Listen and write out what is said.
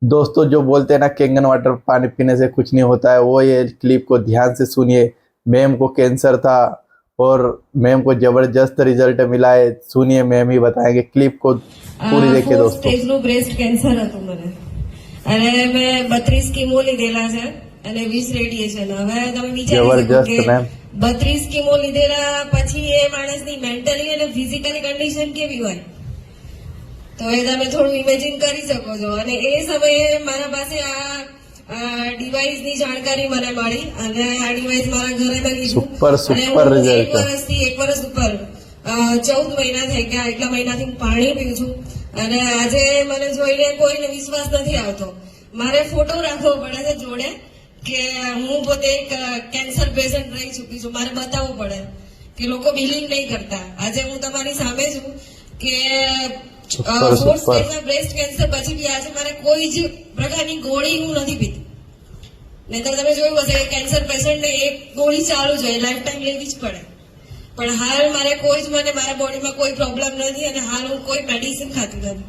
दोस्तों जो बोलते हैं ना कैंगन वाटर पानी पीने से कुछ नहीं होता है, वो ये क्लिप को ध्यान से सुनिए। मैम को कैंसर था और मैम को जबरदस्त रिजल्ट मिला है। सुनिए, मैम ही बताएंगे। क्लिप को पूरी देखिए दोस्तों। સ્ટેજનું બ્રેસ્ટ કેન્સર હતું મને અને મેં 32 કીમો લીધેલા છે અને 20 રેડિયેશન। હવે તમે વિચારી શકો જબરજસ્ત કે મેમ। 32 કીમો લીધેલા પછી એ માણસની મેન્ટલી અને ફિઝિકલી કન્ડિશન કેવી હોય, તો એ તમે થોડું ઇમેજિન કરી શકો છો। અને એ સમયે મારા પાસે આ ડિવાઇસની જાણકારી મને મળી અને આ ડિવાઇસ મારા ઘરે મેં લીધું સુપર અને સુપર હું રિઝલ્ટ। 1 વર્ષ ઉપર 14 મહિના થઈ ગયા, એટલા મહિનાથી હું પાણી પીઉં છું અને આજે મને જોઈને કોઈને વિશ્વાસ નથી આવતો। મારે ફોટો રાખવો પડે છે જોડે કે હું પોતે એક કેન્સર પેશન્ટ રહી ચૂકી છું, મારે બતાવવું પડે કે લોકો બિલીવ નહીં કરતા। આજે હું તમારી સામે છું કે ફોર્થ સ્ટેજના બ્રેસ્ટ કેન્સર પછી બી આજે મારે કોઈ જ પ્રકારની ગોળી હું નથી પીતી। નહીતર તમે જોયું હશે કે કેન્સર પેશન્ટને એક ગોળી ચાલુ જ હોય, લાઈફ ટાઈમ લેવી જ પડે। પણ હાલ મારે કોઈ જ મને મારા બોડીમાં કોઈ પ્રોબ્લેમ નથી અને હાલ હું કોઈ મેડિસિન ખાતી નથી।